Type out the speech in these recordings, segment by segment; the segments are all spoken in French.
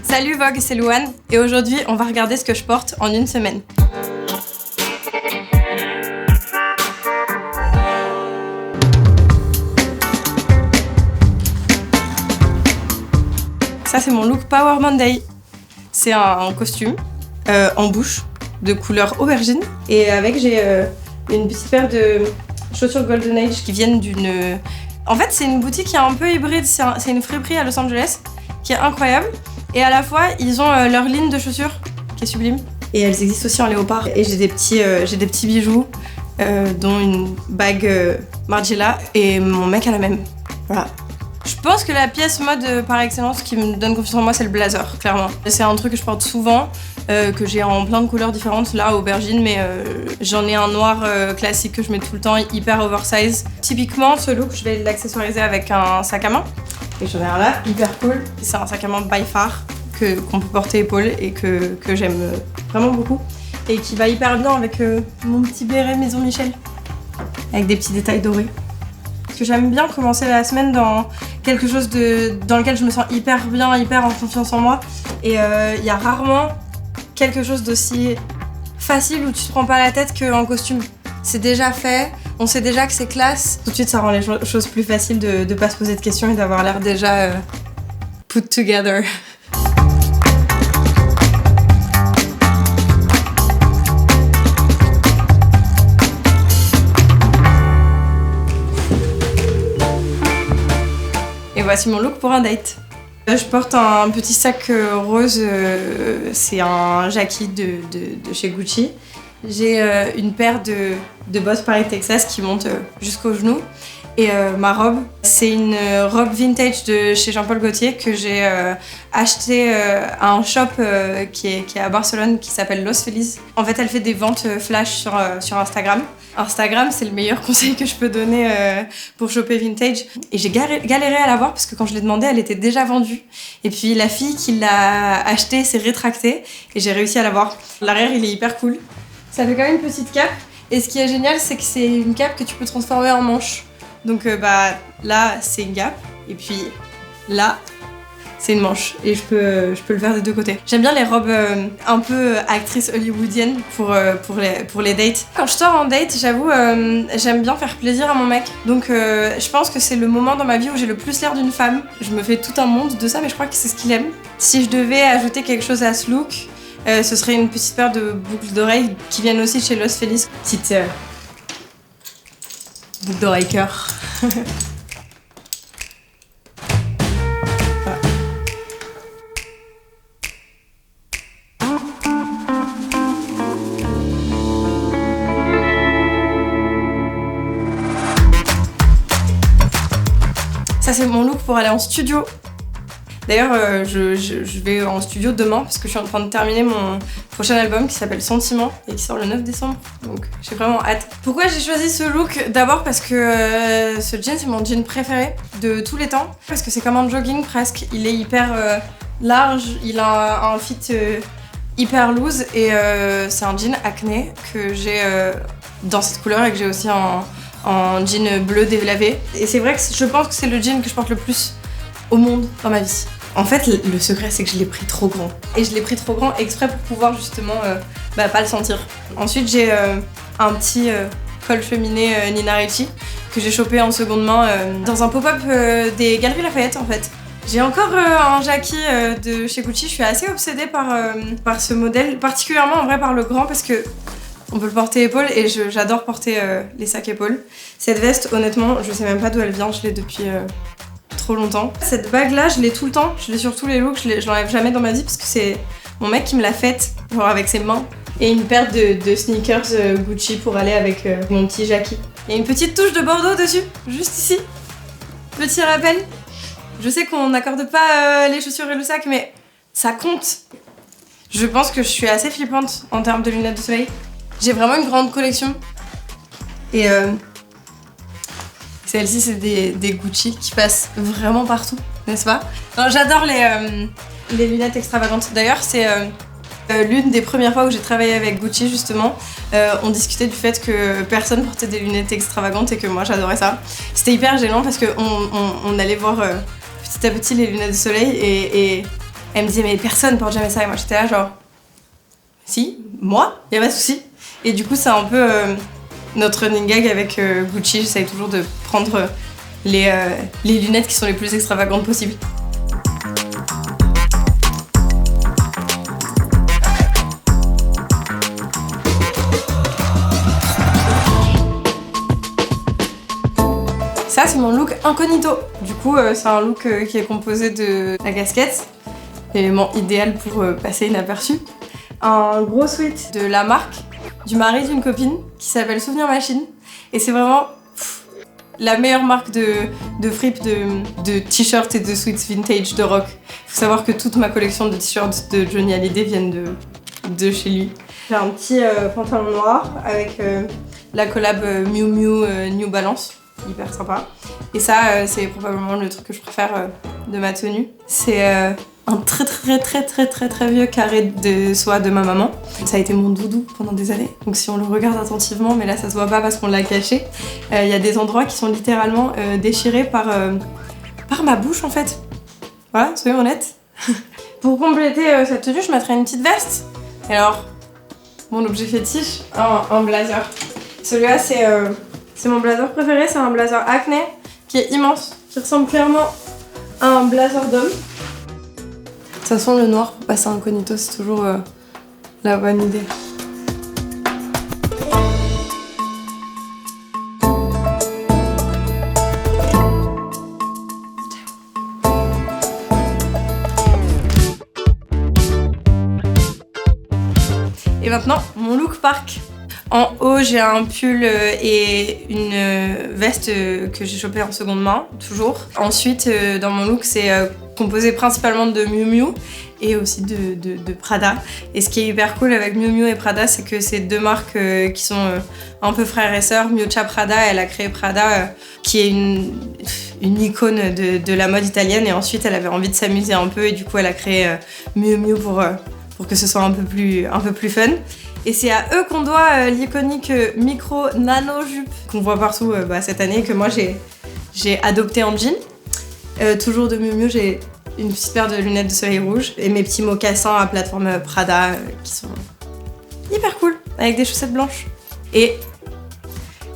Salut Vogue, c'est Louane et aujourd'hui on va regarder ce que je porte en une semaine. Ça c'est mon look Power Monday. C'est un costume en bouche de couleur aubergine et avec j'ai une petite paire de chaussures Golden Age qui viennent d'une... En fait c'est une boutique qui est un peu hybride, c'est une friperie à Los Angeles qui est incroyable et à la fois ils ont leur ligne de chaussures qui est sublime et elles existent aussi en léopard et j'ai des petits bijoux dont une bague Margiela et mon mec a la même. Voilà. Je pense que la pièce mode par excellence qui me donne confiance en moi, c'est le blazer, clairement. C'est un truc que je porte souvent, que j'ai en plein de couleurs différentes, là, aubergine, mais j'en ai un noir classique que je mets tout le temps, hyper oversize. Typiquement, ce look, je vais l'accessoiriser avec un sac à main. Et j'en ai un là, hyper cool. C'est un sac à main by far, qu'on peut porter épaule et que j'aime vraiment beaucoup. Et qui va hyper bien avec mon petit béret Maison Michel, avec des petits détails dorés. Que j'aime bien commencer la semaine dans quelque chose dans lequel je me sens hyper bien, hyper en confiance en moi. Et il y a rarement quelque chose d'aussi facile où tu te prends pas la tête qu'en costume. C'est déjà fait, on sait déjà que c'est classe. Tout de suite, ça rend les choses plus faciles de pas se poser de questions et d'avoir l'air déjà put together. Et voici mon look pour un date. Je porte un petit sac rose, c'est un Jackie de chez Gucci. J'ai une paire de bottes Paris Texas qui montent jusqu'aux genoux. Et ma robe, c'est une robe vintage de chez Jean-Paul Gaultier que j'ai acheté à un shop qui est à Barcelone qui s'appelle Los Feliz. En fait, elle fait des ventes flash sur Instagram. Instagram, c'est le meilleur conseil que je peux donner pour choper vintage. Et j'ai galéré à la voir parce que quand je l'ai demandé, elle était déjà vendue. Et puis la fille qui l'a achetée s'est rétractée et j'ai réussi à la voir. L'arrière, il est hyper cool. Ça fait quand même une petite cape. Et ce qui est génial, c'est que c'est une cape que tu peux transformer en manche. Donc là, c'est une cape. Et puis là, c'est une manche et je peux le faire des deux côtés. J'aime bien les robes un peu actrices hollywoodiennes pour les dates. Quand je sors en date, j'avoue, j'aime bien faire plaisir à mon mec. Donc je pense que c'est le moment dans ma vie où j'ai le plus l'air d'une femme. Je me fais tout un monde de ça, mais je crois que c'est ce qu'il aime. Si je devais ajouter quelque chose à ce look, ce serait une petite paire de boucles d'oreilles qui viennent aussi de chez Los Feliz. Petite boucle d'oreille cœur. Ça c'est mon look pour aller en studio. D'ailleurs je vais en studio demain parce que je suis en train de terminer mon prochain album qui s'appelle Sentiment et qui sort le 9 décembre. Donc j'ai vraiment hâte. Pourquoi j'ai choisi ce look? D'abord parce que ce jean c'est mon jean préféré de tous les temps. Parce que c'est comme un jogging presque. Il est hyper large, il a un fit hyper loose et c'est un jean acné que j'ai dans cette couleur et que j'ai aussi en jean bleu délavé. Et c'est vrai que je pense que c'est le jean que je porte le plus au monde dans ma vie. En fait, le secret, c'est que je l'ai pris trop grand. Et je l'ai pris trop grand exprès pour pouvoir justement pas le sentir. Ensuite, j'ai un petit col cheminé Nina Ricci que j'ai chopé en seconde main dans un pop-up des Galeries Lafayette en fait. J'ai encore un Jackie de chez Gucci. Je suis assez obsédée par ce modèle, particulièrement en vrai par le grand parce que on peut le porter épaule et j'adore porter les sacs épaules. Cette veste, honnêtement, je sais même pas d'où elle vient, je l'ai depuis trop longtemps. Cette bague là, je l'ai tout le temps, je l'ai sur tous les looks, je l'enlève jamais dans ma vie parce que c'est mon mec qui me l'a faite, genre avec ses mains. Et une paire de sneakers Gucci pour aller avec mon petit Jackie. Il y a une petite touche de Bordeaux dessus, juste ici. Petit rappel. Je sais qu'on n'accorde pas les chaussures et le sac, mais ça compte. Je pense que je suis assez flippante en termes de lunettes de soleil. J'ai vraiment une grande collection. Et celle-ci, c'est des Gucci qui passent vraiment partout, n'est-ce pas? J'adore les lunettes extravagantes. D'ailleurs, c'est l'une des premières fois où j'ai travaillé avec Gucci, justement. On discutait du fait que personne portait des lunettes extravagantes et que moi, j'adorais ça. C'était hyper gênant parce qu'on allait voir petit à petit les lunettes de soleil et Elle me disait mais personne porte jamais ça et moi j'étais là genre si, moi, y a pas de souci. Et du coup c'est un peu notre running gag avec Gucci, j'essaye toujours de prendre les lunettes qui sont les plus extravagantes possibles. Ça, c'est mon look incognito. Du coup, c'est un look qui est composé de la casquette, l'élément idéal pour passer inaperçu. Un gros sweat de la marque, du mari d'une copine, qui s'appelle Souvenir Machine. Et c'est vraiment la meilleure marque de fripe de t-shirts et de sweats vintage de rock. Faut savoir que toute ma collection de t-shirts de Johnny Hallyday viennent de chez lui. J'ai un petit pantalon noir avec la collab Miu Miu New Balance. Hyper sympa. Et ça, c'est probablement le truc que je préfère de ma tenue. C'est un très vieux carré de soie de ma maman. Ça a été mon doudou pendant des années. Donc si on le regarde attentivement, mais là ça se voit pas parce qu'on l'a caché, il y a des endroits qui sont littéralement déchirés par ma bouche en fait. Voilà, soyons honnêtes. Pour compléter cette tenue, je mettrai une petite veste. Et alors, mon objet fétiche, un blazer. Celui-là, c'est mon blazer préféré, c'est un blazer Acne qui est immense, qui ressemble clairement à un blazer d'homme. De toute façon, le noir pour passer incognito, c'est toujours la bonne idée. Et maintenant, mon look park. En haut, j'ai un pull et une veste que j'ai chopée en seconde main, toujours. Ensuite, dans mon look, c'est composé principalement de Miu Miu et aussi de Prada. Et ce qui est hyper cool avec Miu Miu et Prada, c'est que c'est deux marques qui sont un peu frères et sœurs. Miuccia Prada, elle a créé Prada, qui est une icône de la mode italienne. Et ensuite, elle avait envie de s'amuser un peu et du coup, elle a créé Miu Miu pour que ce soit un peu plus fun. Et c'est à eux qu'on doit l'iconique micro nano jupe qu'on voit partout cette année, que moi j'ai adopté en jean. Toujours de Miu Miu, j'ai une petite paire de lunettes de soleil rouge et mes petits mocassins à plateforme Prada qui sont hyper cool, avec des chaussettes blanches. Et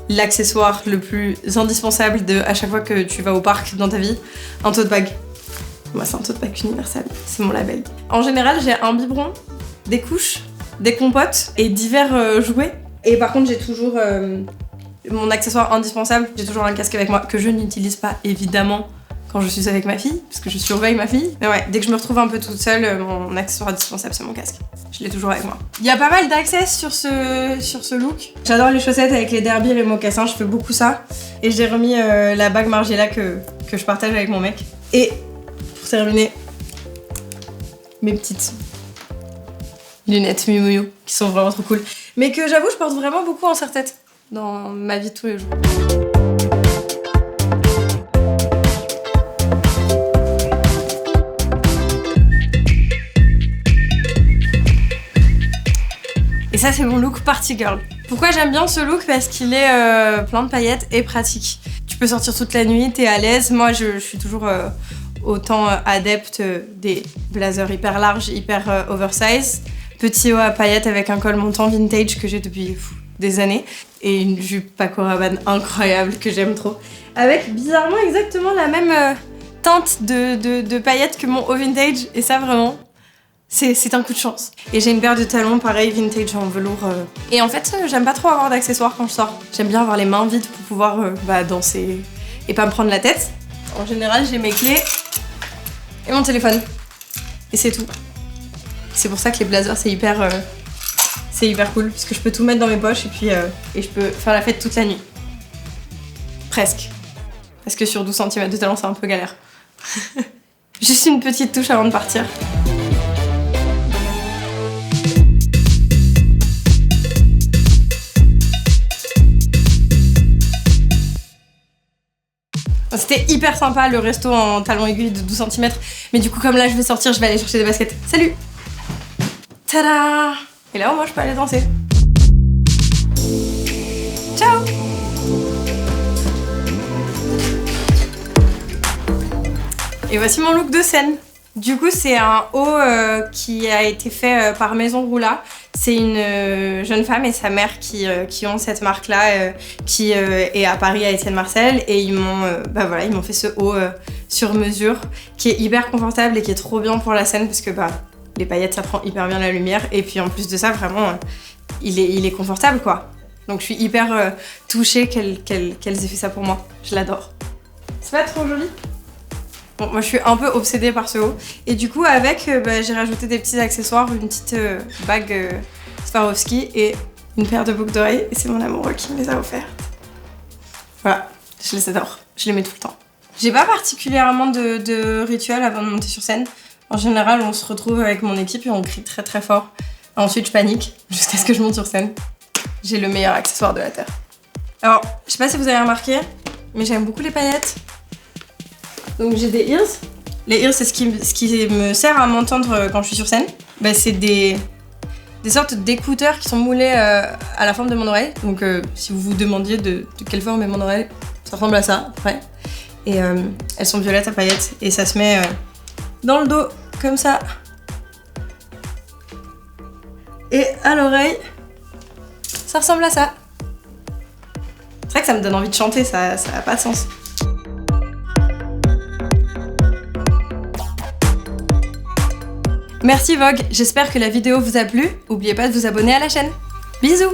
l'accessoire le plus indispensable à chaque fois que tu vas au parc dans ta vie, un tote bag. Moi c'est un tote bag universel, c'est mon label. En général j'ai un biberon, des couches, des compotes et divers jouets. Et par contre j'ai toujours mon accessoire indispensable, j'ai toujours un casque avec moi que je n'utilise pas évidemment quand je suis avec ma fille, parce que je surveille ma fille. Mais ouais, dès que je me retrouve un peu toute seule, mon accessoire indispensable c'est mon casque. Je l'ai toujours avec moi. Il y a pas mal d'accès sur ce look. J'adore les chaussettes avec les derbies et les mocassins, je fais beaucoup ça. Et j'ai remis la bague Margiela que je partage avec mon mec. Et pour terminer, mes petites lunettes Miu Miu qui sont vraiment trop cool. Mais que j'avoue, je porte vraiment beaucoup en serre-tête dans ma vie de tous les jours. Et ça, c'est mon look party girl. Pourquoi j'aime bien ce look? Parce qu'il est plein de paillettes et pratique. Tu peux sortir toute la nuit, t'es à l'aise. Moi, je suis toujours autant adepte des blazers hyper larges, hyper oversize. Petit haut à paillettes avec un col montant vintage que j'ai depuis des années. Et une jupe Paco Rabanne incroyable que j'aime trop. Avec bizarrement exactement la même teinte de paillettes que mon haut vintage. Et ça vraiment, c'est un coup de chance. Et j'ai une paire de talons pareil vintage en velours. Et en fait, j'aime pas trop avoir d'accessoires quand je sors. J'aime bien avoir les mains vides pour pouvoir danser et pas me prendre la tête. En général, j'ai mes clés et mon téléphone. Et c'est tout. C'est pour ça que les blazers, c'est hyper cool, parce que je peux tout mettre dans mes poches et puis je peux faire la fête toute la nuit. Presque. Parce que sur 12 cm de talons, c'est un peu galère. Juste une petite touche avant de partir. C'était hyper sympa le resto en talons aiguilles de 12 cm. Mais du coup, comme là je vais sortir, je vais aller chercher des baskets. Salut! Tada! Et là, au moins, je peux aller danser. Ciao! Et voici mon look de scène. Du coup, c'est un haut qui a été fait par Maison Roula. C'est une jeune femme et sa mère qui ont cette marque-là, qui est à Paris à Étienne Marcel. Et ils m'ont fait ce haut sur mesure, qui est hyper confortable et qui est trop bien pour la scène parce que les paillettes, ça prend hyper bien la lumière. Et puis en plus de ça, vraiment, il est confortable, quoi. Donc je suis hyper touchée qu'elles aient fait ça pour moi. Je l'adore. C'est pas trop joli ? Bon, moi je suis un peu obsédée par ce haut. Et du coup, avec, j'ai rajouté des petits accessoires, une petite bague Swarovski et une paire de boucles d'oreilles. Et c'est mon amoureux qui me les a offertes. Voilà, je les adore. Je les mets tout le temps. J'ai pas particulièrement de rituel avant de monter sur scène. En général, on se retrouve avec mon équipe et on crie très très fort. Ensuite, je panique jusqu'à ce que je monte sur scène. J'ai le meilleur accessoire de la Terre. Alors, je sais pas si vous avez remarqué, mais j'aime beaucoup les paillettes. Donc j'ai des ears. Les ears, c'est ce qui me sert à m'entendre quand je suis sur scène. C'est des sortes d'écouteurs qui sont moulés à la forme de mon oreille. Donc si vous vous demandiez de quelle forme est mon oreille, ça ressemble à ça, après. Et elles sont violettes à paillettes et ça se met dans le dos, comme ça. Et à l'oreille, ça ressemble à ça. C'est vrai que ça me donne envie de chanter, ça a pas de sens. Merci Vogue, j'espère que la vidéo vous a plu. N'oubliez pas de vous abonner à la chaîne. Bisous!